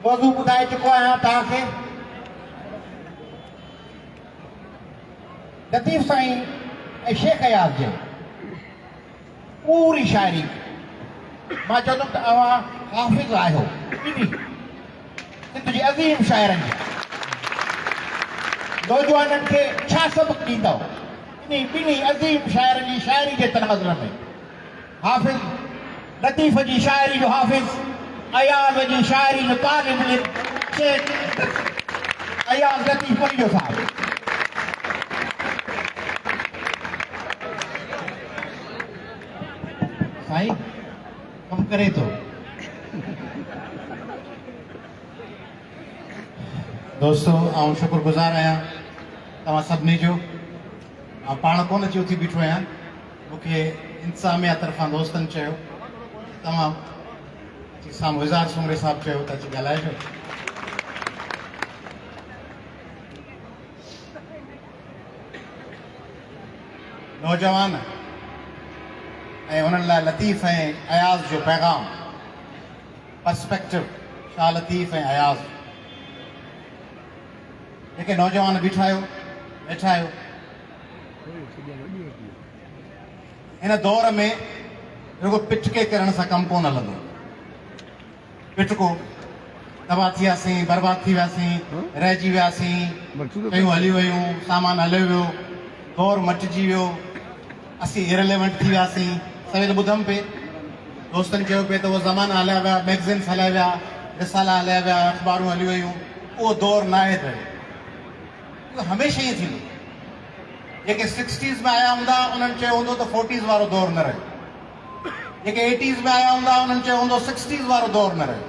मौज़ू ॿुधाए चुको आहियां तव्हांखे। लतीफ़ साईं ऐं शेख अयाज़ जे पूरी शाइरी मां चवंदुमि त अव्हां हाफ़िज़ आहियो ॿिन्ही सिंध जे अज़ीम शाइरनि जा। नौजवाननि खे छा सबक़ ॾींदव ॿिन्ही अज़ीम शाइरनि जी शाइरी जे तनाज़ुर में। हाफ़िज़ लतीफ़ जी शाइरी जो हाफ़िज़, अयाज़ जी शाइरी जो तालिब इल्म शेख अयाज़ लतीफ़ वली जो साहिब। साईं कमु करे थो। दोस्तो ऐं शुक्रगुज़ार आहियां तव्हां सभिनी जो। पाण कोन अची उथी बीठो आहियां, मूंखे इंतज़ामिया तरफ़ां दोस्तनि चयो तव्हां साम्हूं इज़हार सुमरे साहिबु चयो त अची ॻाल्हाइजो। नौजवान ऐं उन्हनि लाइ लतीफ़ ऐं अयाज़ जो पैगाम, पर्सपेक्टिव शाह लतीफ़ ऐं अयाज़। जेके नौजवान वेठा आहियो हिन दौर में रुगो पिटके करण सां कमु कोन हलंदो। पिटको तबाह थी वियासीं, बर्बाद थी वियासीं, रहिजी वियासीं, शयूं हली वियूं, सामान हलियो वियो, दौर मटिजी वियो, असीं इररिलेवेंट थी वियासीं। सवेल ॿुधमि पे दोस्तनि चयो पिए त उहो ज़माना हलिया विया, मैगज़िन्स हलिया विया, रिसाला हलिया विया, अख़बारूं हली वियूं, उहो दौर न आहे रहियो। हमेशह ईअं थींदो। जेके 60s में आया हूंदा उन्हनि चयो हूंदो त 40s वारो दौर न रहियो। जेके 80s में आया हूंदा उन्हनि चयो हूंदो 60s वारो दौर न रहियो।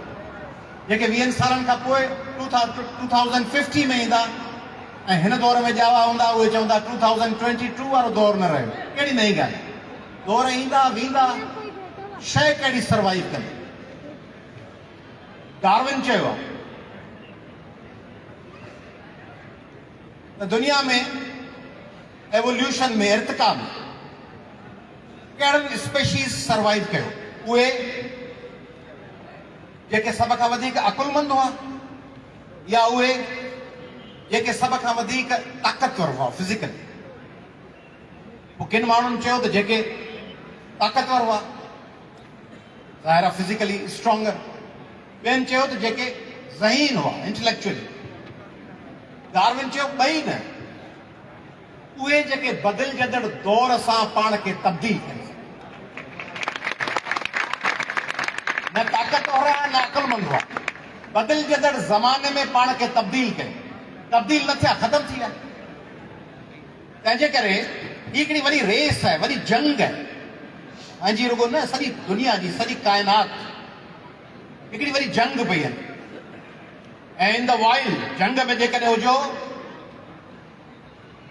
जेके 20 सालनि खां पोइ 2050 में ईंदा ऐं हिन दौर में ॼावा हूंदा उहे चवंदा 2022 वारो दौर न रहियो। कहिड़ी नई ॻाल्हि। दौर ईंदा वेंदा, शइ कहिड़ी सर्वाइव कंदी। डार्विन चयो आहे त दुनिया में एवोल्यूशन में इर्तिका में कहिड़नि स्पेशीज़ सर्वाइव कयो। उहे जेके सभ खां वधीक अकुलमंद हुआ या उहे जेके सभ खां वधीक ताक़तवर हुआ फिज़िकली। पोइ किन माण्हुनि चयो त जेके ताक़तवर हुआ, ज़ाहिर आहे फिज़िकली स्ट्रॉन्गर। ॿियनि चयो त जेके ज़हीन हुआ इंटेलेक्चुअली। डार्विन चयो ॿई न, उहे जेके बदिलजंदड़ दौर सां पाण खे तब्दील कनि। न ताक़तवर हुआ न अकुलमंद हुआ, बदिलजंदड़ ज़माने में पाण खे तब्दील कनि। तब्दील न थिया, ख़तम थी विया। तंहिंजे करे ही हिकिड़ी वॾी रेस आहे, वॾी जंग आहे। पंहिंजी रुगो न सॼी दुनिया जी, सॼी काइनात हिकिड़ी वॾी जंग पई आहे। ऐं इन द वाइल्ड जंग में जेकॾहिं हुजो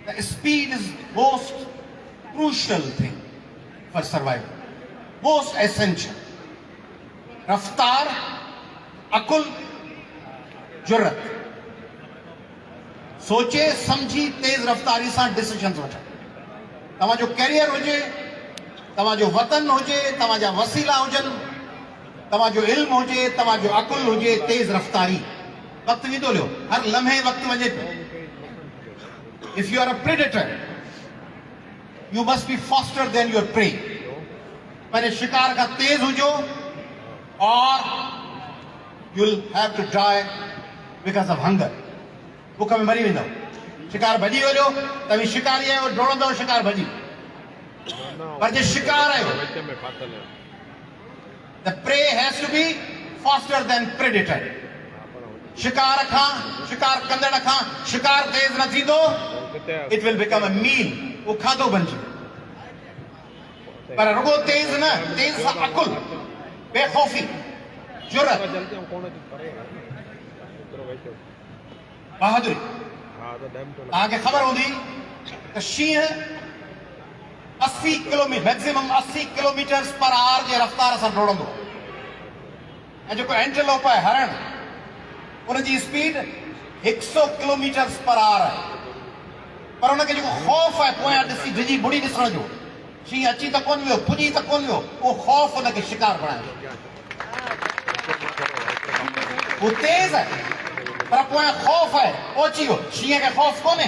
त speed is most crucial thing for survival, most essential. रफ्तार, अकुल, जुर्रत, सोचे समझी तेज रफ्तारी सां डिसीजन वठनि। तव्हांजो कैरियर हुजे, तव्हांजो वतन हुजे, तव्हांजा वसीला हुजनि, तव्हांजो इल्म हुजे, तव्हांजो अकुल हुजे, तेज रफ्तारी। वक़्तु वेंदो हलियो, हर लम्हे वक़्तु वञे पियो। If you are a predator you must be faster than your prey. पंहिंजे शिकार खां तेज हुजो और you will have to die because of hunger. बुख में मरी वेंदव। शिकार भॼी वञो त बि शिकारी आहियो, डोड़ंदव शिकार भॼी। पर जे शिकार आहियो the prey has to be faster than predator. शिकार खां, शिकार कंदड़ खां शिकार तेज न थींदो, it will become a meal, वो खाधो बणिजी। पर रुगो तेज न, तेज सां अकुल, बेखौफी, जुर्रत, बहादुरी। तव्हांखे ख़बर हूंदी त शींहं 80 kilometre maximum 80 kilometre per hour जे रफ्तार सां डोड़ंदो। ऐं जेको एंटेलोप आहे हरण, उनजी स्पीड 100 किलोमीटर पर आवर आहे। पर उनखे जेको ख़ौफ़ आहे पोयां ॾिसी डिॼी बुड़ी ॾिसण जो, शींहं अची त कोन वियो, पुॼी त कोन वियो, उहो ख़ौफ़ उनखे शिकार बणायो। वो तेज है पर पोयां खौफ़ है पहुची वियो शींहं खे खौफ़ कोन्हे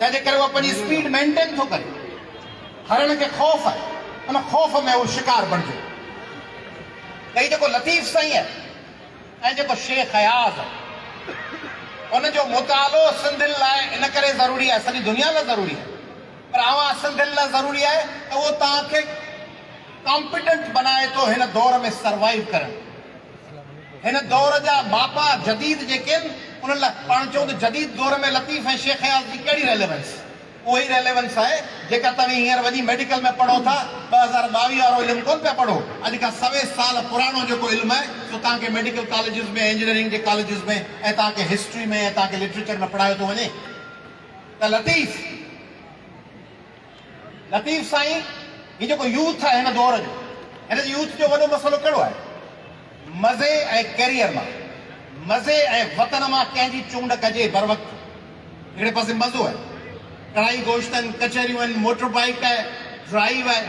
तंहिंजे करे उहो पंहिंजी स्पीड मेंटेन थो करे हरण खे खौफ़ है उन खौफ़ में वो शिकार बणिजो भई जेको लतीफ़ साईं है ऐं जेको शेख अयाज़ है उनजो मुतालो सिंधियुनि लाइ इन करे ज़रूरी आहे सॼी दुनिया लाइ ज़रूरी आहे पर अवां सिंधियुनि लाइ ज़रूरी आहे त उहो तव्हांखे कॉम्पिटेंट बनाए थो हिन दौर में सर्वाइव करणु हिन दौर जा मापा जदीद जेके आहिनि उन्हनि लाइ पाण चऊं त जदीद दौर में लतीफ़ ऐं शेख अयाज़ जी कहिड़ी रेलेवेंस उहो ई रेलेवेंस आहे जेका तव्हां हींअर वञी मेडिकल में पढ़ो था 2022 वारो इल्मु कोन पिया पढ़ो अॼु खां 100 साल पुराणो जेको इल्मु आहे सो तव्हांखे मेडिकल कॉलेजिस में इंजीनियरिंग जे कॉलेजिस में ऐं तव्हांखे हिस्ट्री में ऐं तव्हांखे लिटरेचर में पढ़ायो थो वञे त लतीफ़ साईं ही जेको यूथ आहे हिन दौर जो हिन यूथ जो वॾो मसइलो कहिड़ो आहे मज़े ऐं कैरियर मां मज़े ऐं वतन मां कंहिंजी चूंड कजे बर वक़्तु हिकिड़े पासे मज़ो आहे कढ़ाई गोश्त आहिनि कचहरियूं आहिनि मोटर बाइक आहे ड्राइव आहे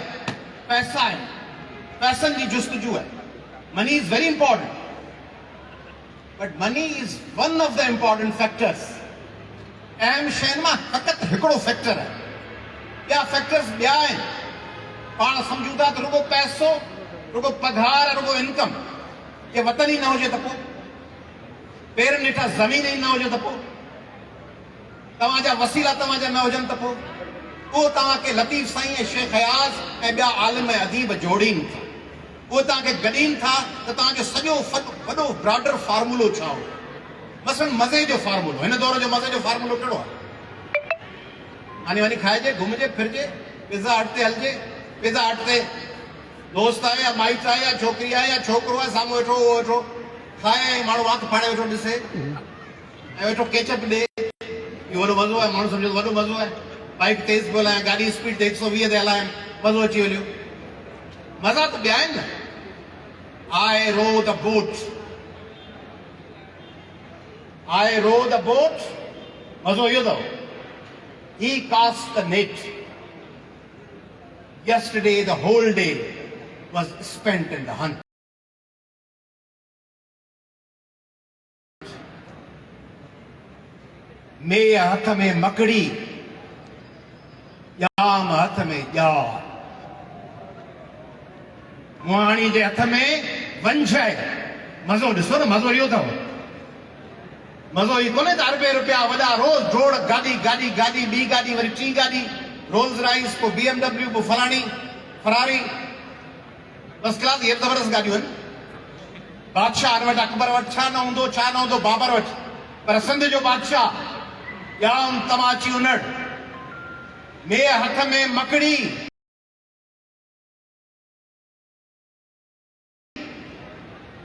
पैसा आहिनि पैसनि जी जुस्तजू आहे money is very important but money is one of the important factors अहम शयुनि मां फ़क़ति हिकिड़ो फैक्टर आहे ॿिया फैक्टर्स ॿिया आहिनि पाण सम्झूं था त रुगो पैसो रुगो पघार रुगो इनकम ये वतन ही न हुजे त पोइ पेरनि ॾिठा ज़मीन ही न हुजे त पोइ तव्हांजा वसीला तव्हांजा न हुजनि त पोइ उहो तव्हांखे लतीफ़ साईं ऐं शेख अयाज़ ऐं ॿिया आलिम अदीब जोड़ीनि था उहे तव्हांखे गॾीनि था त तव्हांजो सॼो वॾो ब्रॉडर फार्मूलो छा हो मसलन मज़े जो फार्मूलो हिन दौर जो मज़े जो फार्मूलो कहिड़ो आहे हाणे वञी खाइजे घुमिजे फिरजे पिज़्ज़ा हट ते हलिजे पिज़्ज़ा हट ते दोस्त आहे या माइट आहे या छोकिरी आहे या छोकिरो आहे साम्हूं वेठो उहो वेठो खाए ऐं माण्हू वात फाड़े वेठो ॾिसे ऐं वेठो केचप ॾे इहो वॾो मज़ो आहे माण्हू सम्झो वॾो मज़ो आहे बाइक तेज़ पियो हलायां गाॾी स्पीड ते 120 ते हलायां मज़ो अची वञो मज़ा त ॿिया आहिनि न आई रो द बोट मज़ो इहो अथव he cast the net yesterday the whole day was spent in the hunt मे हथ में मकड़ी याम हथ में जार मुहाणी जे हथ में वंश आहे मज़ो ॾिसो न मज़ो इहो अथव मज़ो ई कोन्हे त अरबे रुपया वॾा रोज़ जोड़ गाॾी गाॾी गाॾी ॿी गाॾी वरी टी गाॾी रोल्स राइस पोइ BMW पोइ फलाणी फरारी फर्स्ट क्लास इहे ज़बरदस्त गाॾियूं आहिनि बादशाह वटि अकबर वटि छा न हूंदो बाबर वटि पर सिंध जो बादशाह याम तमाची उनड़ मे हथ में मकड़ी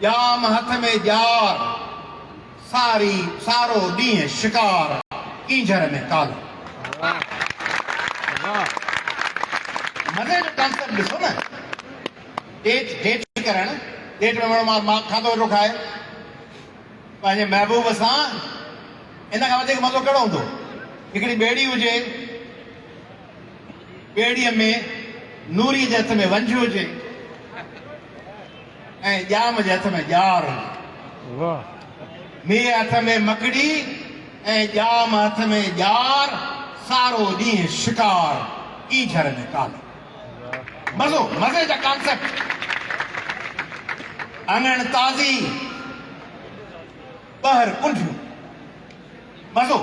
याम हथ में जार सारो ॾींहुं शिकार कीझर में कालो मज़े जो कॉन्सेप्ट ॾिसो न डेट करणु डेट में माण्हू मां खाधो वेठो खाए पंहिंजे महबूब सां इन खां वधीक मज़ो कहिड़ो हूंदो हिकिड़ी ॿेड़ी हुजे ॿेड़ीअ में नूरी जे हथ में वंझ हुजे ऐं ॼाम जे हथ में ॼार हुजे मींहं हथ में मकड़ी ऐं ॼाम हथ में ॼार सारो ॾींहुं शिकार कीझर में कालो मज़ो मज़े जा कॉन्सेप्ट अङण ताज़ी ॿाहिरि कुंडियूं मज़ो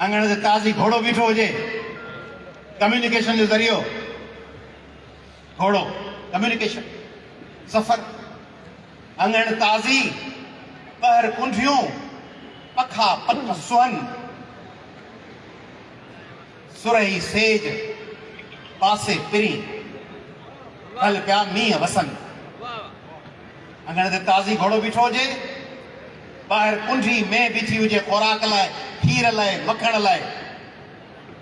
अङण ते ताज़ी घोड़ो बीठो हुजे कम्युनिकेशन जो ज़रियो घोड़ो कम्युनिकेशन सफ़र अङण ताज़ी ॿाहिरि कुंडियूं पखा पट सुहन सुरही सेज पासे पिरी हल पिया मींहं वसन अङण ते ताज़ी घोड़ो बीठो हुजे ॿाहिरि कुंडी में बीठी हुजे खुराक लाइ खीर लाइ मखण लाइ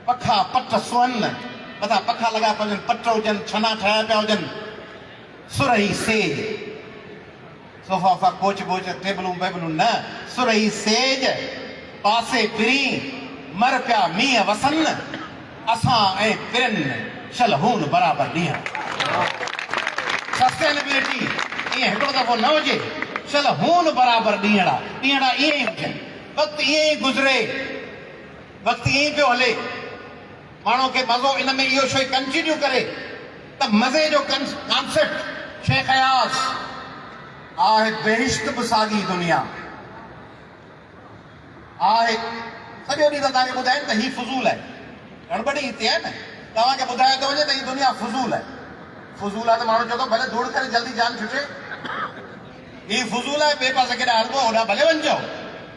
पखा पट सुहन मथां पखा लॻा पिया हुजनि पट हुजनि छना ठाहिया पिया हुजनि सुरही सेज सोफा वोफा कोच बोच टेबलूं वेबलूं न सुरही सेज पासे पिरी मर पिया मींहं वसन असां ऐं पिरनि शलहून बराबरि ॾींहं सस्टेनेबिलिटी ईअं हिकिड़ो दफ़ो न हुजे चल हून बराबर ॾींहड़ा ॾींहड़ा ईअं ई हुजनि, वक़्तु ईअं ई गुज़रे, वक़्तु ईअं ई पियो हले। माण्हू खे मज़ो इन में इहो शइ कंटिन्यू करे त मज़े जो कॉन्सेप्ट शेख अयाज़ आहे बेहिश्त बि साॻी दुनिया आहे। सॼो ॾींहुं त तव्हांखे ॿुधाइनि त हीउ फज़ूल आहे, गड़बड़ी हिते आहे न, तव्हांखे ॿुधायो थो वञे त हीअ दुनिया फज़ूल आहे। फज़ूल आहे त माण्हू चवंदो भले धूड़ करे जल्दी जान छुटे, हीउ फज़ूल आहे, ॿिए पासे केॾा हलिबो होॾा भले वञिजो,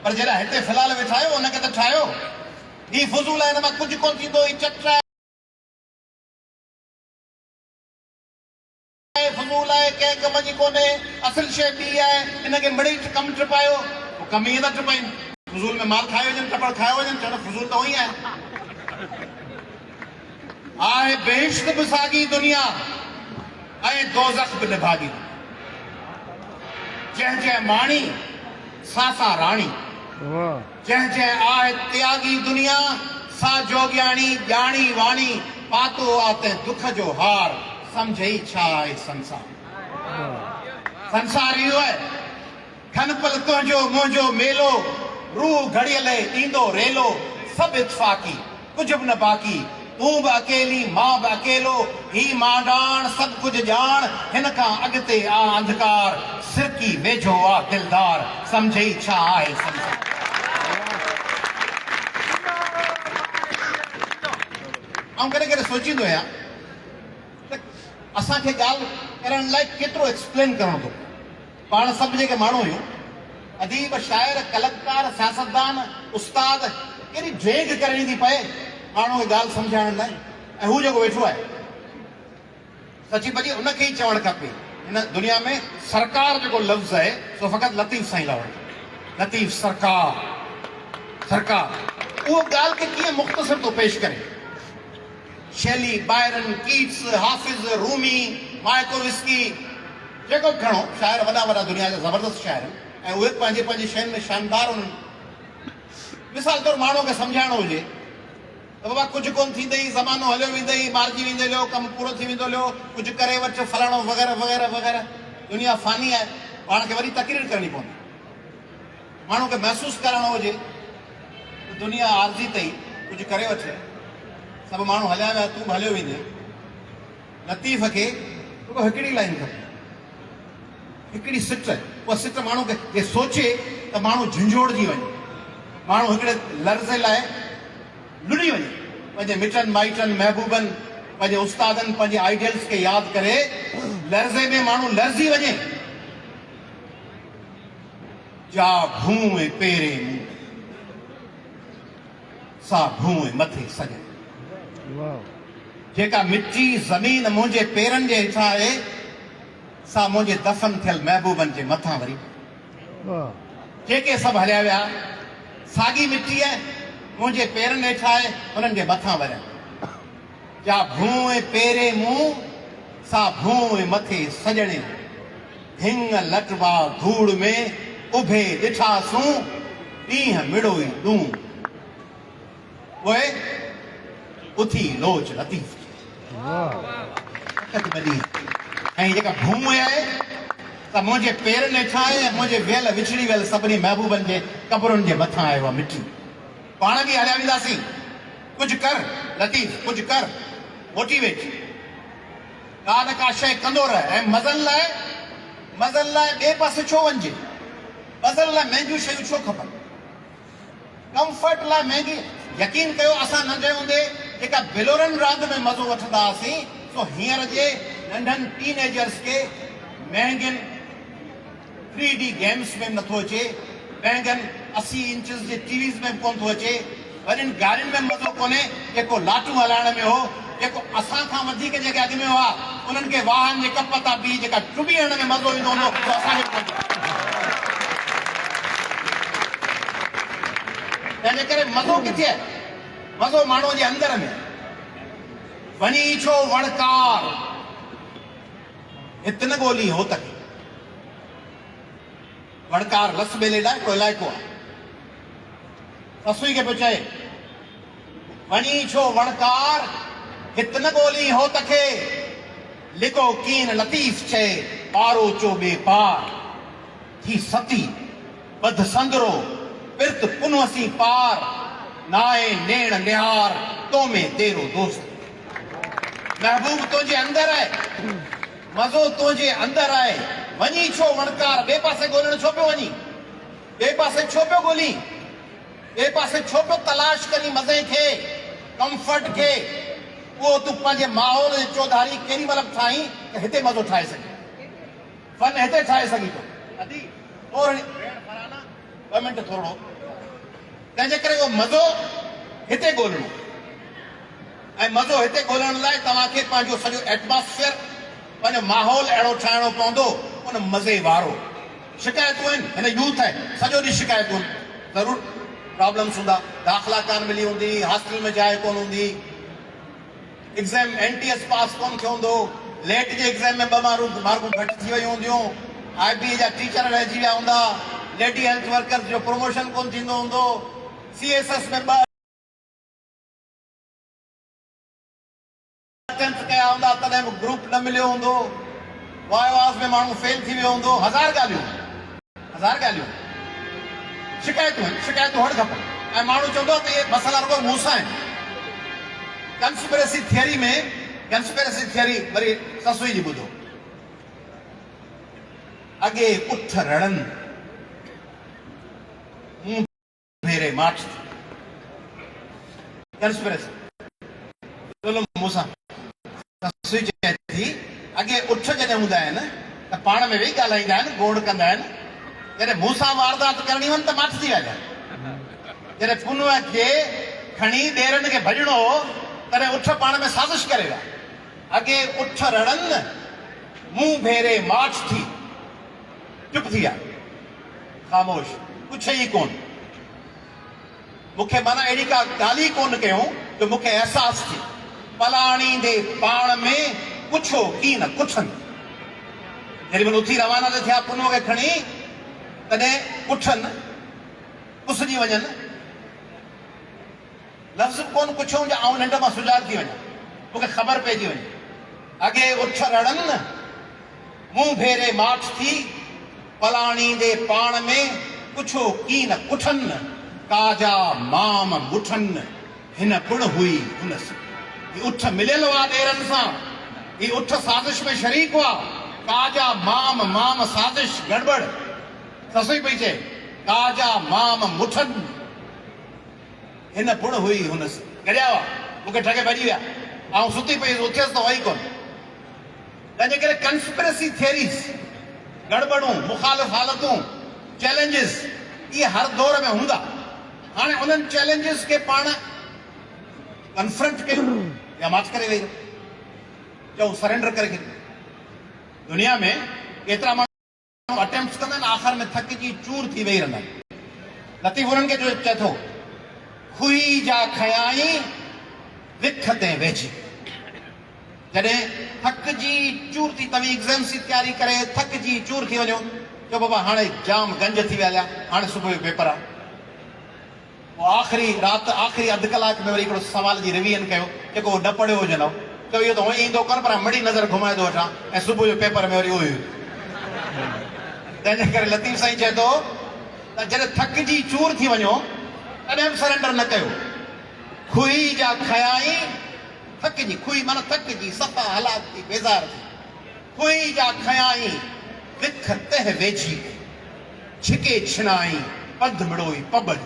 पर जॾहिं हिते फ़िलहाल वेठा आहियो हुनखे त ठाहियो। हीउ फज़ूल आहे, हिन मां कुझु कोन थींदो, हीउ चट आहे, फज़ूल आहे, कंहिं कम जी कोन्हे, असुल शइ ॿी आहे, हिनखे मिड़ई कमु टपायो, कम ईअं था टपाइनि। फज़ूल में माल खायो वञनि, टपड़ खायो वञनि, चवनि फज़ूल त उहो ई आहे। बेहिश्त बि साॻी दुनिया ऐं दोज़ख बि निभागी। जंहिं जंहिं माणी सासा राणी, जंहिं जंहिं आहे त्यागी दुनिया सा जोगियाणी ॼाणी वाणी, पातो आते दुख जो हार, समझई छा आहे संसार। संसार इहो आहे, खनपल तुंहिंजो मुंहिंजो मेलो, रूह घड़ियल ईंदो रेलो, सभु इत्फाक़ी कुझु बि न बाक़ी, तूं बि अकेली मां बि अकेलो, ही मांडाण सभु कुझु ॼाण, हिन खां अॻिते आ अंधकार, सिरकी वेझो आ दिलदार, समझई छा आहे संसार। ऐं कॾहिं कॾहिं सोचींदो आहियां त असांखे ॻाल्हि करण लाइ केतिरो एक्सप्लेन करणो थो। पाण सभु जेके माण्हू आहियूं, अदीब, शाइर, कलाकार, सियासतदान, उस्ताद, केॾी ड्रेग करणी थी पए माण्हू खे ॻाल्हि सम्झाइण लाइ, ऐं हू जेको वेठो आहे सची भॼी उनखे ई चवणु खपे। हिन दुनिया में सरकार जेको लफ़्ज़ आहे सो फ़क़ति लतीफ़ सां ई लाइ लतीफ़ सरकार, सरकार उहो ॻाल्हि खे कीअं मुख़्तसिर थो पेश करे। शैली, बायरन, कीट्स, हाफ़िज़, रूमी, मायकोविस्की, जेको बि खणो, शाइर वॾा वॾा दुनिया जा ज़बरदस्त शाइर आहिनि, ऐं उहे पंहिंजे पंहिंजे शयुनि में शानदार हुननि। मिसाल तौरु माण्हू खे सम्झाइणो हुजे त बाबा कुझु कोन थींदई, ज़मानो हलियो वेंदई, मारिजी वेंदे हलियो, कमु पूरो थी वेंदो हलियो, कुझु करे वठि फलाणो वग़ैरह वग़ैरह वग़ैरह, दुनिया फ़ानी आहे, पाण खे वरी तकरीर करणी पवंदी। माण्हू खे महसूसु करणो हुजे त दुनिया आरज़ी अथई, कुझु करे वठे, सभु माण्हू हलिया विया, तूं बि हलियो वेंदे। लतीफ़ खे रुॻो हिकिड़ी लाइन खपे, हिकिड़ी सिट, उहा सिट माण्हू खे सोचे त माण्हू झंझोड़जी वञे, माण्हू हिकिड़े लफ़्ज़ लाइ लुड़ी वञे, पंहिंजे मिटनि माइटनि महबूबनि, पंहिंजे उस्तादनि, पंहिंजे आइडियल्स खे यादि करे लर्ज़े में माण्हू लर्ज़ी वञे। जा भूए पेरे मुंहुं सा भूए मथे सॼे, जेका मिट्टी ज़मीन मुंहिंजे पेरनि जे हेठां आहे सा मुंहिंजे दफ़न थियल महबूबनि जे मथां वरी। जेके सभु हलिया विया साॻी मिट्टी आहे, मुंहिंजे पेरनि हेठां आहे, उन्हनि जे मथां वरिया। जा भूए पेरे मुंहुं सा भूए मथे सजणे, हिंग लटवा धूड़ में उभे ॾिठासूं, ॾींहं मिड़ो ई ॾूं, पोइ उथी लोच लतीफ़। ऐं जेका भूए आहे त मुंहिंजे पेरनि हेठां आहे, ऐं मुंहिंजे वियल विछड़ी वियल सभिनी महबूबनि जे कब्रुनि जे मथां आहे उहा मिट्टी। पाण बि हलिया वेंदासीं, कुझु कर लतीफ़, कुझु कर, मोटिवेट, का न का शइ कंदो रहे। ऐं मज़नि लाइ ॿिए पासे छो वञिजे, मज़नि लाइ महांगियूं शयूं छो खपनि, कंफर्ट लाइ महांगी। यकीन कयो, असां नंढे हूंदे जेका बिलोरनि रांदि में मज़ो वठंदा हुआसीं, सो हींअर जे नंढनि टीनेजर्स खे महांगियुनि 3D गेम्स में नथो अचे, महांगनि 80 इंचिस जे टीवीज़ में कोन थो अचे, वॾियुनि गाॾियुनि में मज़ो कोन्हे, जेको लाटू हलाइण में हो, जेको असां खां वधीक जेके अॻु में हुआ उन्हनि खे वाहन जे कप तां बि जेका टुॿी हणण में मज़ो ईंदो हूंदो, असांखे तंहिंजे करे मज़ो किथे आहे? मज़ो माण्हूअ जे अंदर में। वञी छो वणकार हित न ॻोल्ही हो तक, वणकार लस ॿेले लाइ को इलाइक़ो आहे, ससुई खे पियो चए वञी छो वणकार हित न ॻोल्ही हो तखे, लिको कीन लतीफ़ चए पारो चो ॿे पार, थी सती बध संदरो पिरत पुनवसी पार नाए नेण निहार तो में तेरो दोस्त। महबूब तुझे अंदर है, मज़ो तुझे अंदर आहे, वञी छो वणकार ॿिए पासे ॻोल्हण छो पियो वञी, ॿिए पासे छो पियो ॻोल्ही, ॿिए पासे छो पियो तलाश करी मज़े खे, कंफर्ट खे। उहो तूं पंहिंजे माहौल जे चौधारी केॾी महिल ठाहीं त हिते मज़ो ठाहे सघे, फन हिते ठाहे सघी थो। अदी और 2 मिंट थोरो, तंहिंजे करे उहो मज़ो हिते ॻोल्हणो, ऐं मज़ो हिते ॻोल्हण लाइ तव्हांखे पंहिंजो सॼो एटमॉस्फेयर, पंहिंजो माहौल अहिड़ो ठाहिणो पवंदो उन मज़े वारो। शिकायतूं आहिनि, हिन यूथ आहे सॼो ॾींहुं शिकायतूं आहिनि, ज़रूरु प्रॉब्लम्स हूंदा, दाख़िला कान मिली हूंदी, हॉस्टल में जाइ कोन हूंदी, एग्ज़ाम NTS पास कोन थियो हूंदो, लेट जे एग्ज़ाम में 2 मार्कूं घटि थी वियूं हूंदियूं, IB जा टीचर रहिजी विया हूंदा, लेडी हेल्थ वर्कर्स जो प्रमोशन कोन थींदो हूंदो, CSS में 2 अटेम्प्ट कया हूंदा तॾहिं बि ग्रुप न मिलियो हूंदो, वाइवास में माण्हू फेल थी वियो हूंदो, हज़ार ॻाल्हियूं शिकायतूं आहिनि, शिकायतूं हुअणु खपनि। ऐं माण्हू चवंदो त इहे मसइला रुॻो मूंसां आहिनि। कंस्पिरेसी थियरी में, कंस्पिरेसी थियरी वरी ससुई जी ॿुधो, अॻे उठ रड़नि मुंहुं भेरे माठ, कंस्पिरेसी मूंसां ससुई चए थी अॻे उठ जॾहिं हूंदा आहिनि त पाण में वेही ॻाल्हाईंदा आहिनि, गोड़ कंदा आहिनि, जॾहिं मूंसां वारदात करणी वञे त माठ थी वञे, जॾहिं पुनव खे खणी ॾेरनि खे भॼणो हो तॾहिं उठ पाण में साज़िश करे विया। अॻे उठ रड़नि मुंहुं भेरे माठ थी, चुप थी विया, ख़ामोश, कुझु ई कोन। मूंखे माना अहिड़ी का ॻाल्हि ई कोन कयूं जो मूंखे अहसास थी, पलाणींदे पाण में पुछो की न कुछनि। जेॾी महिल उथी रवाना ते थिया पुनव खे खणी, तॾहिं पुछनि पुसजी वञनि, लफ़्ज़ कोन पुछूं जो आउं निंड मां सुजाॻ थी वञा, मूंखे ख़बर पइजी वञे। अॻे उठ रड़नि मुंहुं भेरे माठ थी, पलाणींदे पाण में पुछो की न कुठनि, काजा माम मुठनि हिन पुण हुई हुनस। ही उठ मिलियल हुआ ॾेरनि सां, ही उठ साज़िश में शरीक हुआ, काजा माम साज़िश गड़बड़। ससुई पई चए काजा माम मुठनि हिन पुण हुई हुनस, गड़िया हुआ, मूंखे ठगे भॼी विया, ऐं सुती पई उथियसि त हुई कोन। तंहिंजे करे कंस्पिरेसी थियरीज़, गड़बड़ूं, मुखालिफ़ हालतूं, चैलेंजिस, इहे हर दौर में हूंदा। हाणे उन्हनि चैलेंजिस खे पाण कन्फ्रंट कयूं या माठ करे वेही चऊं सरेंडर करे छॾियो। दुनिया में एतिरा माण्हू अटेम्प्ट्स कंदा आहिनि, आख़िर में थकिजी चूर थी वेही रहंदा आहिनि। लतीफ़ उन्हनि खे जो चए थो, खुई जा खयाई विख ते वेझी, जॾहिं थकिजी चूर थी, तव्हीं एग्ज़ाम्स जी तयारी करे थकिजी चूर थी वञो, चओ बाबा हाणे जाम गंज थी विया, हाणे सुबुह जो पेपर आहे। पोइ आख़िरी राति, आख़िरी अधु कलाक में वरी हिकिड़ो सवाल जी रिवीजन कयो, जेको न पढ़ियो हुजंदो, चओ इहो त हूअं ईंदो कोन, पर मिड़ी नज़र घुमाए थो वठां, ऐं सुबुह जो पेपर में वरी उहो ई। तंहिंजे करे लतीफ़ साईं चए थो त जॾहिं थकिजी चूर थी वञो तॾहिं बि सरेंडर न कयो। खुई जा खयाई, थकिजी, खुई माना थकिजी, सफ़ा हलाक थी, बेज़ार थी, खुई जा खयाई विख तह वेझी, छिके छिनाई पंध मिड़ोई पबल।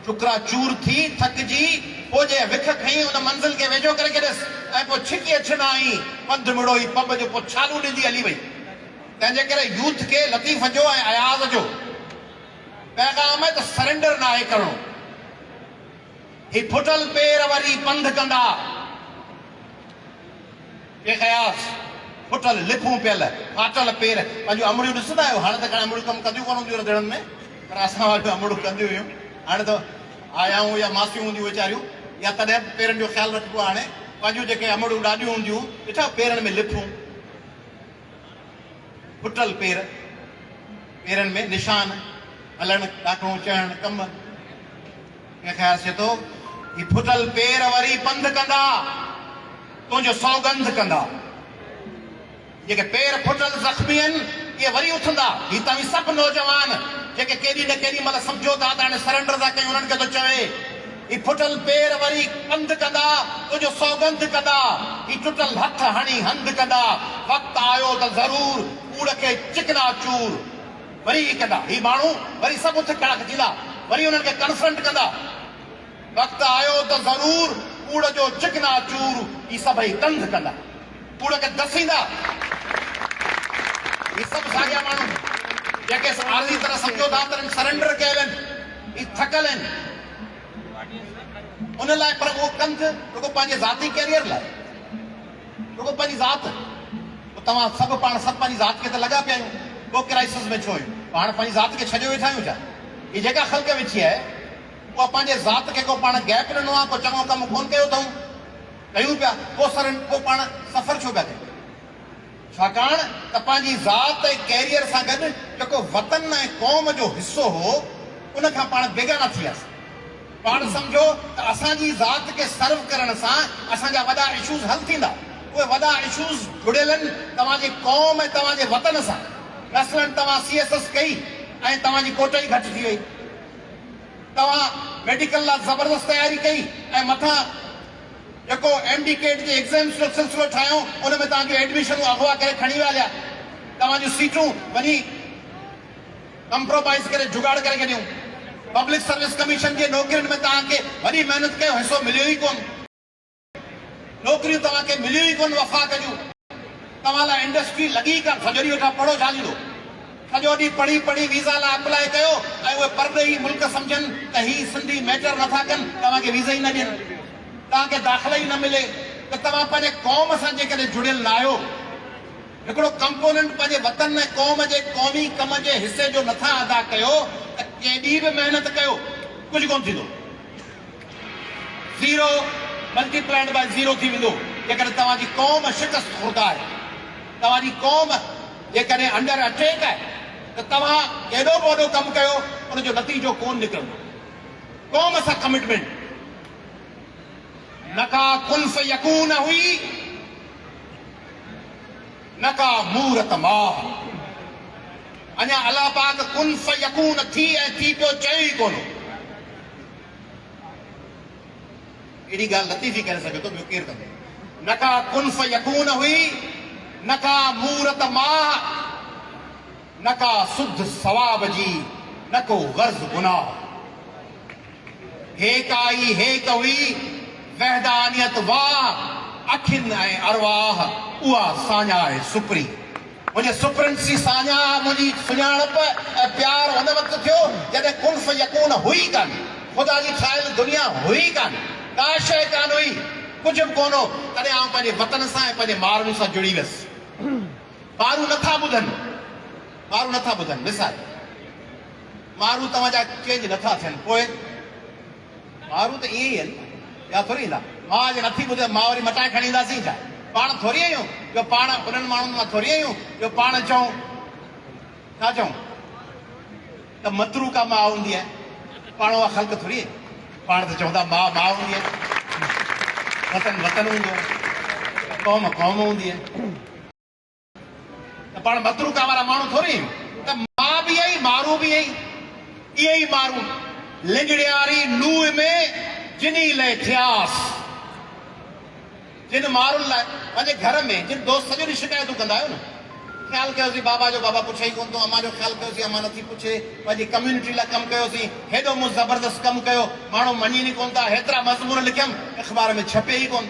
चुकरा चूर थी, थकिजी, पोइ जे विख खई उन मंज़िल खे वेझो करे छॾियसि, ऐं पोइ छिके छिनाई पंध मिड़ोई पब जो, पोइ छालू ॾींदी हली वई। तंहिंजे करे यूथ खे लतीफ़ जो ऐं अयाज़ जो पैगाम है त सरेंडर ना आहे करणो। ही फुटल पेर वरी पंध कंदा, के ख़यास फुटल लिफूं पियल, फाटल पेर। पंहिंजूं अमड़ियूं ॾिसंदा आहियो, हाणे त अमड़ियूं कमु कंदियूं कोन हूंदियूं रंधिणनि में, पर असां वटि अमड़ियूं कंदियूं हुयूं। हाणे त आयाऊं या मासियूं हूंदियूं वीचारियूं, या तॾहिं पेरनि जो ख़्यालु रखिबो आहे। हाणे पंहिंजूं जेके अमड़ियूं ॾाढियूं हूंदियूं, ॾिठा पेरनि में लिफूं, फुटल पेर, पेरनि में निशान, हलणु ॾाकणो चढ़णु कमु। कंहिं ख़्यास चए थो ही फुटल पेर वरी पंध कंदा, तुंहिंजो सौगंध कंदा। जेके पेर फुटल ज़ख़्मी आहिनि ये वरी उथंदा ही तव्हां सब नौजवान जेके केडी न केडी मतलब समझो था त सरेंडर था कयूं उन्हनि खे थो चवे ही फुटल पेर वरी पंध कंदा तुंहिंजो सौगंध कंदा ही टुटल हथ हणी हंध कंदा वक़्तु आयो त ज़रूर कूड़ खे चिकना चूर वरी कंदा ही माण्हू वरी सभु उथ खड़ा थींदा वरी उन्हनि खे कन्फ्रंट कंदा वक़्तु आयो त ज़रूर कूड़ जो चिकना चूर ही सभई तंध कंदा कूड़ खे दसींदा ही सभु साॻिया माण्हू जेके आरज़ी तरह सम्झो था त सरेंडर कयल आहिनि ही थकल आहिनि उन लाइ पर उहो कंध रुगो पंहिंजे ज़ाती कैरियर लाइ रुगो पंहिंजी ज़ात तव्हां सभु पाण सभु पंहिंजी ज़ात खे त लॻा पिया आहियूं को क्राइसिस में छो आहियूं पाण पंहिंजी ज़ात खे छॾियो वेठा आहियूं छा ही जेका ख़ल्क़ विछी आहे उहा पंहिंजे ज़ात खे को पाण गैप ॾिनो आहे को चङो कमु कोन कयो अथऊं कयूं पिया को पाण सफ़र छो पिया कयूं छाकाणि त पंहिंजी ज़ात ऐं कैरियर सां गॾु जेको वतन ऐं क़ौम जो हिसो हो उन खां पाण बेगाना थी वियासीं पाण सम्झो त असांजी ज़ात खे सर्व करण सां असांजा वॾा इशूज़ हल थींदा उहे वॾा इशूज़ जुड़ियल आहिनि तव्हांजी क़ौम ऐं तव्हांजे वतन सां मसलन तव्हां CSS कई ऐं तव्हांजी कोटई घटि थी वई तव्हां मेडिकल लाइ ज़बरदस्त तयारी कई ऐं मथां जेको MD-CAT जे एग्ज़ाम्स जो सिलसिलो ठाहियो उन में तव्हांजो एडमिशन अगवा करे खणी विया हलिया तव्हांजूं सीटूं वञी कंप्रोमाइज़ करे जुगाड़ करे छॾियूं पब्लिक सर्विस कमीशन जे नौकरियुनि में तव्हांखे वॾी महिनत कयो हिसो मिलियो ई कोन नौकरियूं तव्हांखे मिलियूं ई कोन वफ़ा कजूं तव्हां लाइ इंडस्ट्री लॻी कान सॼो ॾींहुं वेठा पढ़ो छालींदो सॼो ॾींहुं पढ़ी पढ़ी वीज़ा लाइ अप्लाई कयो ऐं उहे परदेही मुल्क सम्झनि त ही सिंधी मैटर नथा कनि तव्हांखे वीज़ा ई न ॾियनि तव्हांखे दाख़िला ई न मिले त तव्हां पंहिंजे क़ौम सां जेकॾहिं जुड़ियल न आहियो हिकिड़ो कंपोनेंट पंहिंजे वतन ऐं क़ौम जे क़ौमी कम जे हिसे जो नथा अदा कयो त केॾी बि महिनत कयो कुझु कोन थींदो ज़ीरो मल्टीप्लाइड बाय ज़ीरो थी वेंदो जेकॾहिं तव्हांजी क़ौम शिकस्त खुर्दा आहे तव्हांजी क़ौम जेकॾहिं अंडर अटैक आहे त तव्हां केॾो बि वॾो कमु कयो उनजो नतीजो कोन निकिरंदो क़ौम सां कमिटमेंट न का कुन फयकून हुई न का मूरत माह अञा अलाह पाक कुन फयकून थी ऐं थी पियो चयो ई कोन अहिड़ी ॻाल्हि नथी थी करे सघे थो ॿियो केरु कंदो न का कुन फयकून हुई न का मूरत माह न का सुध सवाब जी न को गर्ज़ गुनाह हेक आई हेक हुई वहदानियत वाह अखिन ऐं अरवाह उहा साञा आहे सुपरी मुंहिंजे सुपरंसी साञा मुंहिंजी सुञाणप ऐं प्यार हुन वक़्तु थियो जॾहिं कुन फयकून हुई कान ख़ुदा जी ठाहियल दुनिया हुई कान का शइ कान हुई कुझु बि कोन हो तॾहिं आउं पंहिंजे वतन सां ऐं पंहिंजे माण्हुनि सां जुड़ी वियुसि माण्हू नथा ॿुधनि मिसाल माण्हू तव्हांजा चेंज नथा थियनि पोइ माण्हू त ईअं ई आहिनि या थोरी ईंदा मां जे नथी ॿुधे मां वरी मटाए खणी ईंदासीं छा पाण थोरी आहियूं जो पाण उन्हनि माण्हुनि मां थोरी आहियूं जो पाण चऊं छा चऊं त मतरू का मां हूंदी आहे पाण उहा ख़ल्क़ थोरी आहे पाण त चवंदा मां हूंदी आहे वतन वतन हूंदो आहे क़ौम क़ौम हूंदी आहे त पाण मतरूका वारा माण्हू थोरी आहियूं त मां बि आई मारू बि आई इहे ई मारू लिंगड़ियारी लूह में जिनी लाइ थियास जिन मारुनि लाइ पंहिंजे घर में जिन दोस्त सॼो ॾींहुं शिकायतूं कंदा आहियो न ख़्यालु कयोसीं बाबा जो बाबा पुछे ई कोन थो अम्मा जो ख़्यालु कयोसीं अम्मा नथी पुछे पंहिंजी कम्यूनिटी लाइ कमु कयोसीं हेॾो मूं ज़बरदस्त कमु कयो माण्हू मञी कोन था हेतिरा मज़मून लिखियमि अख़बार में छपे ई कोन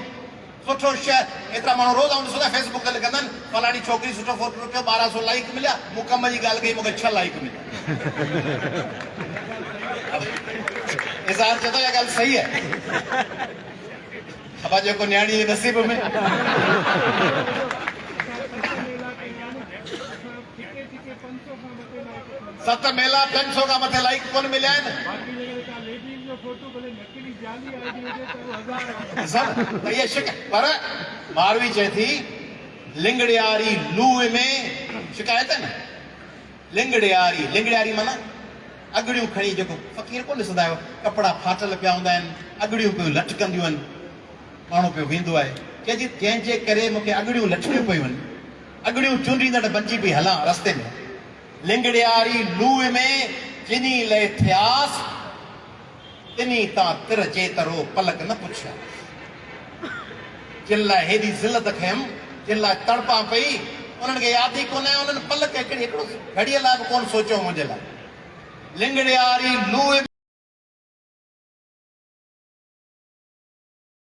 सुठो शइ एतिरा माण्हू रोज़ आउं ॾिसंदा फेसबुक ते लिखंदा आहिनि फलाणी छोकिरी सुठो फोटो रखियो 1200 लाइक मिलिया मूं कम जी ॻाल्हि कई मूंखे 6 लाइक मिलिया इज़हार चए थो इहा ॻाल्हि सही आहे ख़बर जेको न्याणी जे नसीब में सत मेला 500 खां मथे लाइक कोन मिलिया आहिनि पर मारवी चए थी लिंगड़ियारी लूह में शिकायत है न लिंगड़ियारी माना अगड़ियूं खणी जेको फ़कीर कोन ॾिसंदा आहियो कपिड़ा फाटल पिया हूंदा आहिनि अगड़ियूं पियूं लटकंदियूं आहिनि माण्हू पियो वेंदो आहे जंहिंजे करे मूंखे अगड़ियूं लटकियूं पियूं आहिनि अगड़ियूं चूंडींदड़ बंजी पई हलां रस्ते में लिंगड़ियारी लूह में जिनी ले थियास तिनी तां तिर जेतरो पलक न पुछिया जिन लाइ हेॾी ज़िलत खयमि जिन लाइ तड़पां पई उन्हनि खे यादि ई कोन्हे उन्हनि पलक हिकिड़ो घड़ीअ लाइ बि कोन सोचियो मुंहिंजे लाइ लिंगड़ियारी लूह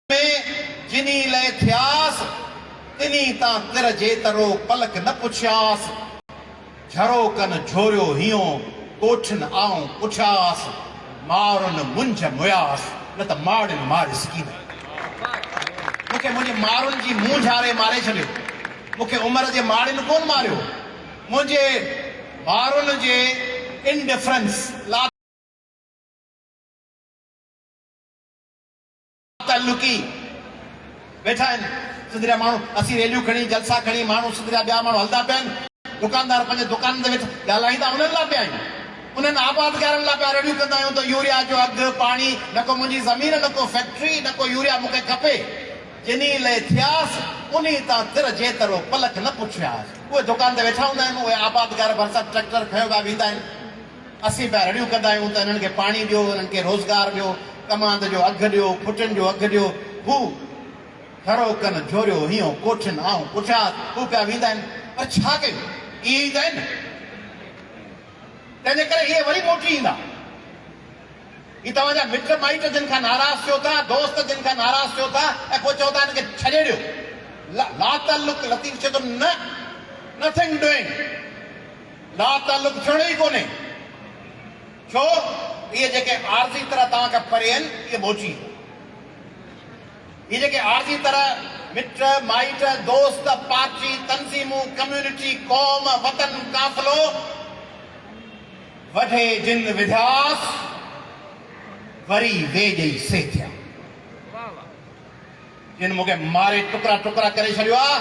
में जिनी ले थियास तिनी तां तिर जेतरो पलक न पुछियास झरो कन झोरियो हियो कोठन आऊं पुछास मारुन मुंझ मुयास न त माड़िन मारिस कीन मूंखे मुंहिंजे मारुनि जी मुंहुं झारे मारे छॾियो मूंखे उमिरि जे माड़िन कोन मारियो मुंहिंजे मारुनि जे इनडिफरेंस लातालुकी वेठा आहिनि सिंधिया माण्हू असीं रैलियूं खणी जलसा खणी माण्हू सिंधिया ॿिया माण्हू हलंदा पिया आहिनि दुकानदार पंहिंजे दुकान ते वेठा ॻाल्हाईंदा उन्हनि लाइ पिया आहियूं उन्हनि आबादकारनि लाइ पिया रेडियूं कंदा आहियूं त यूरिया जो अघु पाणी न को मुंहिंजी ज़मीन न को फैक्ट्री न को यूरिया मूंखे खपे जिनी ले थियास उन तां तिर जेतरो पलक न पुछियास उहे दुकान ते वेठा हूंदा आहिनि उहे आबादकार भरिसां ट्रैक्टर खयो पिया वेंदा आहिनि असीं पिया रेडियूं कंदा आहियूं त हिननि खे पाणी ॾियो हिननि खे रोज़गार ॾियो कमांद जो अघु ॾियो फुटनि जो अघु ॾियो हू घरो कन झोरियो हियो कोठिन आऊं पुछास हू पिया वेंदा आहिनि पर छा कयूं इहे ई त आहिनि तंहिंजे करे इहे वरी मोटी ईंदा ही तव्हांजा मिट माइट जिन खां नाराज़ थियो था दोस्त जिन खां नाराज़ थियो था ऐं पोइ चओ था हिनखे छॾे ॾियो लातालुक लतीफ़ चए थो न नथिंग डूइंग लातालुक थियणो ई कोन्हे छो इहे जेके आरज़ी तरह तव्हां खां परे आहिनि इहे मोची इहे जेके आरज़ी तरह मिट माइट दोस्त पार्टी तंज़ीमूं कम्युनिटी क़ौम वतन काफ़िलो वठे जिन विधास वरी वेझे से थिया जिन मूंखे मारे टुकड़ा टुकड़ा करे छॾियो आहे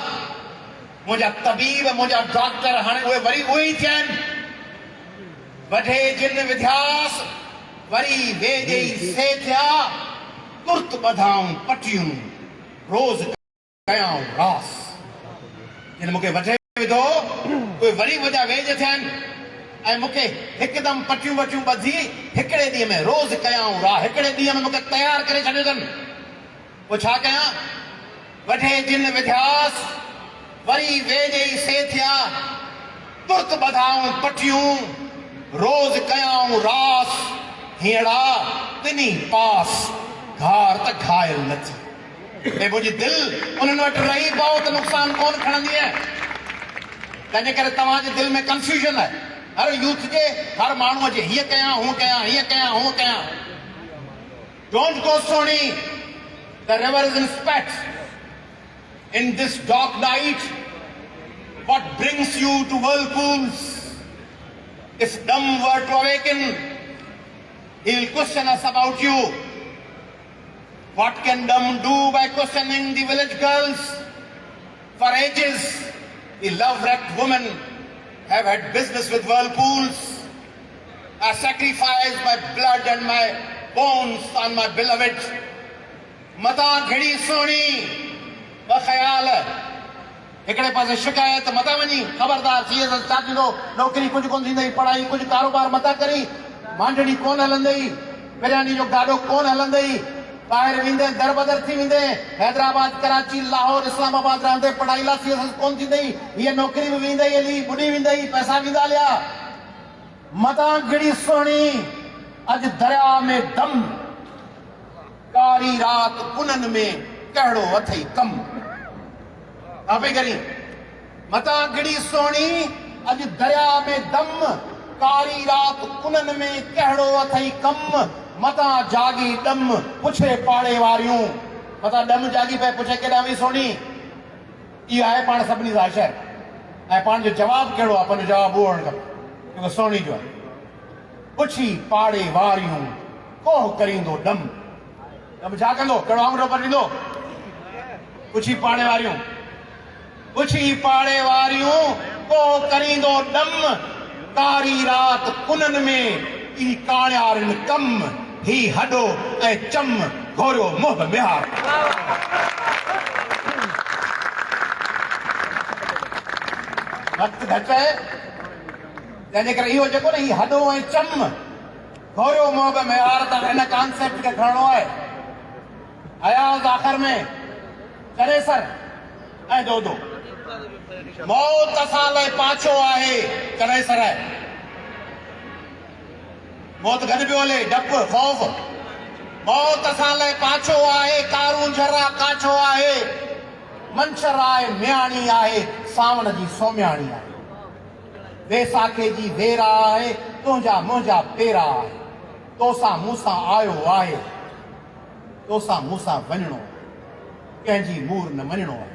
मुंहिंजा तबीब मुंहिंजा डॉक्टर हाणे उहे वरी उहे ई थिया आहिनि वठे जिन विध्यास वरी वेझे से थिया तुर्त ॿधाऊं पटियूं रोज़ कयाऊं रास जिन मूंखे वठे विधो उहे वरी मुंहिंजा वेझ थिया आहिनि ऐं मूंखे हिकदमि पटियूं वटियूं ॿधी हिकिड़े ॾींहं में रोज़ कयाऊं राह हिकिड़े ॾींहं में मूंखे तयारु करे छॾियो अथनि पोइ छा कयां वठे जिन विध्यास वरी वेझे ई से थिया तुर्त ॿधाऊं पटियूं रोज़ कयाऊं रास हीअड़ा तिनी पास घार त घायल न थी ऐं मुंहिंजी दिलि उन्हनि वटि रही पओ त नुक़सान कोन खणंदी आहे तंहिंजे करे तव्हांजे दिलि में कंफ्यूजन आहे हर यूथ जे हर माण्हूअ जे हीअं कयां हूअं कयां हीअं कयां हूअं कयां don't go sonny the river is in spates in this dark night what brings you to whirlpools if dumb were to awaken he will question us about you what can dumb do by questioning the village girls for ages the love-wrecked women have had business with whirlpools. I sacrificed my blood and my bones on my beloved. Mata ghadi soni ba khayal एकड़े पासे शिकायत मता वनी खबरदार थी चाचीनो नौकरी कुछ कोन थींदई पढ़ाई कुछ कारोबार मता करी मांडणी कोन हलंदई बिरयानी जो गाडो कोन हलंदई ॿाहिरि वेंदे दरबदर थी वेंदे हैदराबाद कराची लाहौर इस्लामाबाद रहंदे पढ़ाई लाइ सियासत कोन थींदई हीअ नौकरी बि वेंदई हली ॿुॾी वेंदई पैसा वेंदा हलिया मता गिड़ी सोणी अॼु दरिया में दम कारी रात कुननि में कहिड़ो अथई कम आपे करी मता गिड़ी सोणी अॼु दरिया में दम कारी रात कुननि में कहिड़ो अथई कम मता जागी डम पुछे पाड़े वारियूं मता डम जागी पे पुछे केॾां वई सोणी इहो आहे पाण सभिनी जा शहर ऐं पाण जो जवाबु कहिड़ो आहे पंहिंजो जवाबु उहो हुअणु खपे जेको सोणी जो आहे पुछी पाड़े वारियूं कोह करींदो डम डम छा कंदो कहिड़ो आंगुरो पटींदो पुछी पाड़े वारियूं पुछी पाड़े वारियूं कोह करींदो डम कारी रात कुननि में ई काणियारनि कम ही हॾो ऐं चम घोरियो मुंह मिहार वक्त घट है जैसे कर इहो जेको न ही हडो ऐं चम घोरियो मोब में यार त इन कॉन्सेप्ट के खणो है अयाज आखिर में करे सर ऐं दो दो मौत असां लाइ पाछो आहे करे सर है मौत गॾु पियो हले डपु ख़ौफ़ मौत असां लाइ पाछो आहे कारूं जरा काछो आहे मंशर आहे मियाणी आहे सावण जी सोम्याणी आहे वेसाखे जी वेरा आहे तुंहिंजा मुंहिंजा पेरा आहे तोसां मूंसां आयो आहे तोसां मूंसां वञिणो कंहिंजी मूर न मञिणो आहे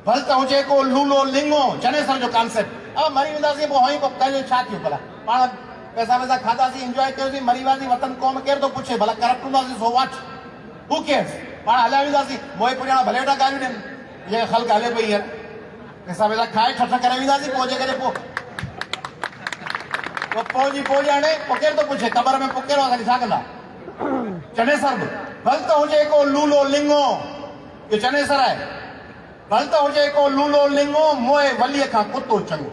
भल त हुजे को लूलो लिंगो जनेसर जो कॉन्सेप्ट अब मरी वेंदासीं पोइ हई पोइ कयो छा थियो भला पाण पैसा वैसा खाधासीं इंजॉय कयोसीं मरी वियासीं वतन क़ौम केरु थो पुछे भला करप्ट हूंदासीं सो वॉट हू केयर्स पाण हलिया वेंदासीं मोए पुॼाणा भले वेठा ॻाल्हियूं ॾियनि जेके ख़ल्क हले पई हींअर पैसा वैसा खाए ठठ करे वेंदासीं पोइ जेकॾहिं पोइ जी पोइ ॼाणे पोइ केरु थो पुछे क़बर में पोइ कहिड़ो असांखे छा कंदा चनेसर बि भल त हुजे को लूलो लिंगो इहो चनेसर आहे भल त हुजे को लूलो लिंगो मोए वलीअ खां कुतो चङो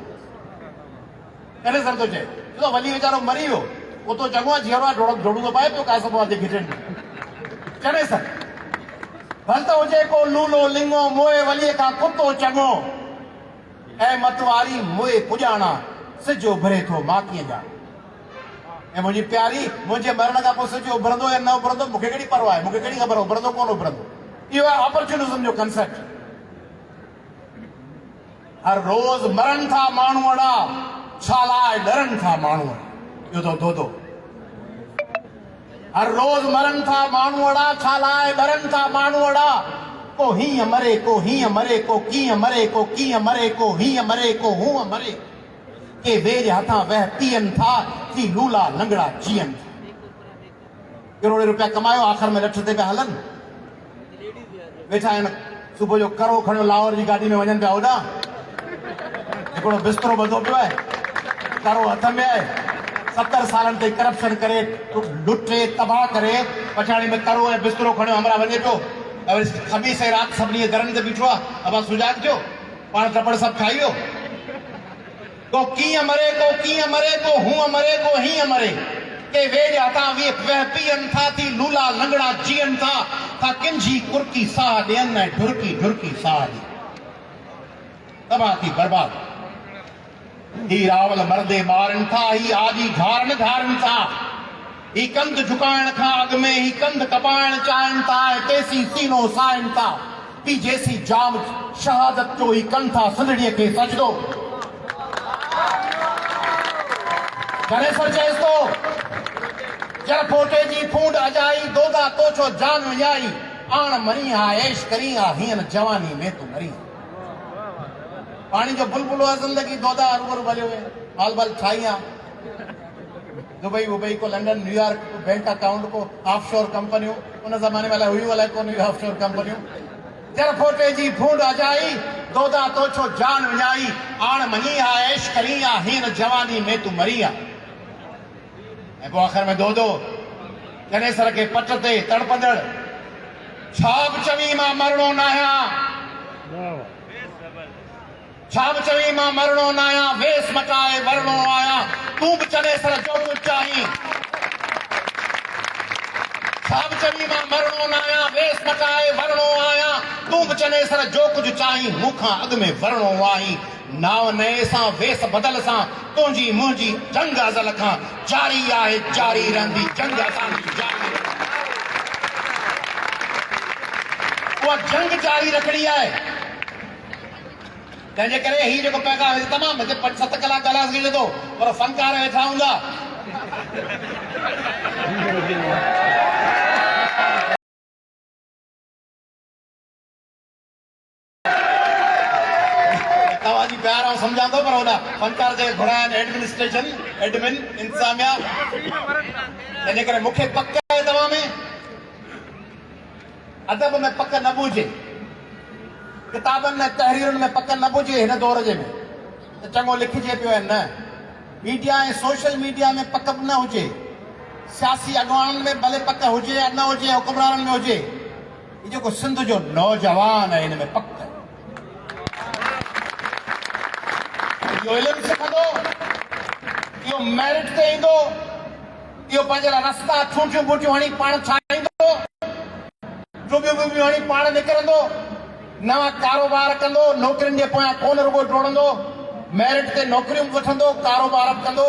चनेसर थो चए तो वली वीचारो मरी वियो कुतो चङो आहे जीअरो आहे ढोड़ू थो पाए पियो काए सभु आहे घिटनि चनेसर भल त हुजे को लूलो लिंगो मोए वलीअ खां कुतो चङो ऐं मतवारी मोए पुॼाणा सिज उभरे थो मां कीअं ॼाण ऐं मुंहिंजी प्यारी मुंहिंजे मरण खां पोइ सिज उभरंदो या न उभरंदो मूंखे कहिड़ी परवाह आहे मूंखे कहिड़ी ख़बर उभरंदो कोन उभरंदो इहो आहे ऑपरच्युनिज़म जो कंसेप्ट हर रोज़ मरनि था माण्हू अड़ा छा लाइ डरनि था माण्हू इहो तो दो हर रोज़ मरनि था माण्हू अड़ा छा लाइ डरनि था माण्हू अड़ा को हीअं मरे को हीअं मरे को कीअं मरे को कीअं मरे को हीअं मरे को हूअं मरे के वेज हथां वह पीअनि था थी लूला लंगड़ा जीअनि था करोड़े रुपया कमायो आख़िर में लठ ते पिया हलनि वेठा आहिनि सुबुह जो करो खणियो लाहौर जी गाॾी में वञनि पिया होॾां हिकिड़ो बिस्तरो ॿधो पियो आहे करो हथ में आहे 70 सालनि ताईं करप्शन करे लुटे तबाह करे पछाड़ी में करो ऐं बिस्तरो खणियो हमरा वञे पियो खबीस ऐं राति सभिनी घरनि ते बीठो आहे अबा सुजाग थियो पाण टपड़ सभु खाई वियो को कीअं मरे को कीअं मरे को हूअं मरे को हीअं मरे के वेज हथां वह पीअनि था थी लूला लंगड़ा जीअनि था किंजी कुर्की साह ॾियनि ऐं ढुरकी ढुरकी साह ॾियनि तबाह थी बर्बाद ही रावल मर्दे मारनि था ही आजी घारनि घारनि था ही कंध झुकाइण खां अॻु में ही कंध कपाइण चाहिनि था ऐं तेसी सीनो साइनि था पी जेसी जाम शहादत जो ही कनि था सिंधड़ीअ खे सजदो गणेशर चएसि थो जड़ पोटे जी फूंड अजाई दोदा तो छो जान विञाई आण मरी हा ऐश करी हा हीअं जवानी में तूं मरी पानी जो बुलबुलो है जिंदगी दोदा रूबरू भले हुए माल बाल ठाइया दुबई वुबई को लंदन न्यूयॉर्क को बैंक अकाउंट को ऑफशोर कंपनियों उन जमाने वाला हुई वाला को ऑफशोर कंपनियों जर फोटे जी फूंड अजाई दोदा तो छो जान विञाई आण मनी हा ऐश करी हा हीअं जवानी में तूं मरी आ ऐं पोइ आख़िर में दो गणेशर के पट ते तड़पंदड़ छा बि चवी मां मरणो न आहियां छा बि चवी मां मरणो न आहियां वेस मटाए वरणो आहियां तूं बि चनेसर जो कुझु चाहीं छा बि चवी मां मरणो न आहियां वेस मटाए वरणो आहियां तूं बि चनेसर जो कुझु चाहीं मूंखां अॻु में वरणो आहीं नाव नए सां वेस बदल सां तुंहिंजी मुंहिंजी जंग अज़ल खां जारी आहे जारी रहंदी जंग असांजी जारी उहा जंग जारी रखणी आहे तंहिंजे करे ही जेको पैगाम तमामु 5-7 कलाक ॻाल्हाए सघिजे थो पर फनकार वेठा हूंदा तव्हांजी प्यार ऐं सम्झां थो पर होॾा फनकार जेके घुड़ा आहिनि एडमिनिस्ट्रेशन एडमिन इंतज़ामिया तंहिंजे करे मूंखे पक आहे तव्हां में अदब में पक न बुझे किताबनि में तहरीरुनि में पक न बुझे हिन दौर जे में त चङो लिखिजे पियो न मीडिया ऐं सोशल मीडिया में पक बि न हुजे सियासी अॻुवाननि में भले पक हुजे या न हुजे हुकुमराननि में हुजे हीउ जेको सिंध जो नौजवान आहे हिन में पक इहो इल्मु सिखंदो, इहो मेरिट ते ईंदो, इहो पंहिंजे लाइ रस्ता ठूंठियूं बूटियूं हणी पाण ठाहींदो, टुबियूं हणी पाण निकिरंदो, नवां कारोबार कंदो, नौकरियुनि जे पोयां कोन रुगो डोड़ंदो, मेरिट ते नौकरियूं वठंदो, कारोबार बि कंदो,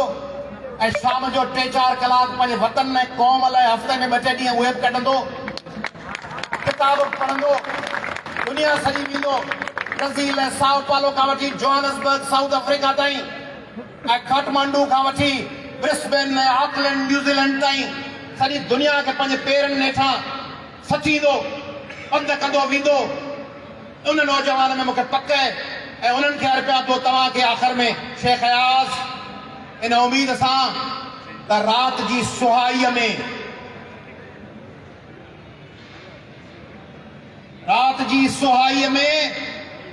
ऐं शाम जो 3-4 कलाक पंहिंजे वतन ऐं क़ौम लाइ हफ़्ते में 2-3 ॾींहं उहे बि कढंदो, किताब पढ़ंदो, दुनिया सॼी वेंदो, ब्राज़ील ऐं साओ पालो खां वठी जोहानसबर्ग साउथ अफ्रीका ताईं, ऐं काठमांडू खां वठी ब्रिस्बेन ऐं ऑकलैंड न्यूज़ीलैंड ताईं सॼी दुनिया खे पंहिंजे पेरनि हेठां सचींदो, पंधु कंदो वेंदो। उन नौजवान में मूंखे पक आहे ऐं उन्हनि खे अर्पिया थो तव्हांखे आख़िर में शेख अयाज़, इन उमेद सां त राति जी सुहाईअ में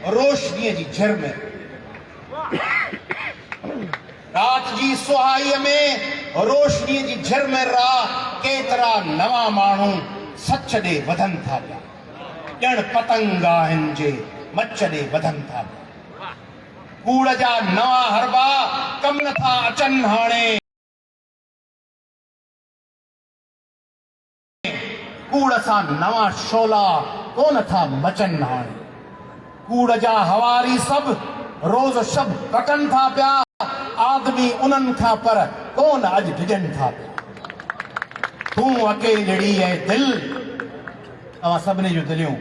रोशनीअ जी झिरमिर, राति जी सुहाईअ में रोशनीअ जी झिरमिर आहे। केतिरा नवां माण्हू सच ॾे वधनि था पिया, ॼण पतंग आहिनि जे मच ॾे वधनि था पिया। कूड़ जा नवां हरबा कम नथा अचनि हाणे, कूड़ सां नवां शोला कोन था मचनि हाणे। कूड़ जा हवारी सभु रोज़ शब कटनि था पिया, आदमी उन्हनि खां पर कोन अॼु डिॼनि था पिया। तूं अकेलड़ी है दिल, तव्हां सभिनी जूं दिलियूं,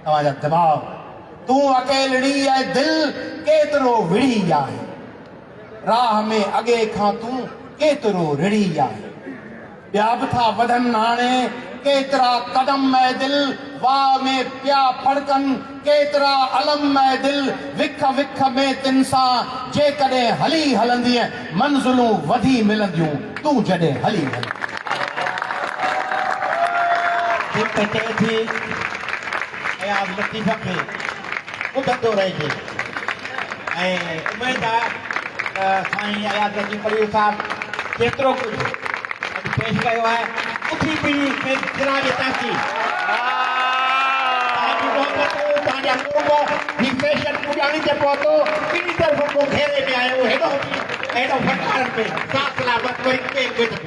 तव्हांजा दिमाग़, तूं अकेलड़ी है दिल केतिरो विड़ी आहे, राह में अॻे खां तूं केतिरो रिड़ी आहे। ॿिया बि था वधनि हाणे केतिरा कदम है दिल, वाह में पिया फड़कनि केतिरा अलम है दिल। विख विख में तिन सां जेकॾहिं हली हलंदीअ, मंज़िलूं वधी मिलंदियूं तूं जॾहिं हली हली। चए थी अयाज़ लतीफ़ खे ॿुधंदो रहिजे ऐं उमेद आहे त साईं अयाज़ लतीफ़ अली साहिब केतिरो कुझु अॼु पेश कयो आहे। उथी पीढ़ी में सिराज ताकी तव्हांजी मोहबतूं, तव्हांजा कुर्ब ही फैशन पुॼाणी ते पहुतो, ॿिनी तरफ़ को घेरे में आयो, हेॾो फटकारनि में साथ सलामत वरी के कुझु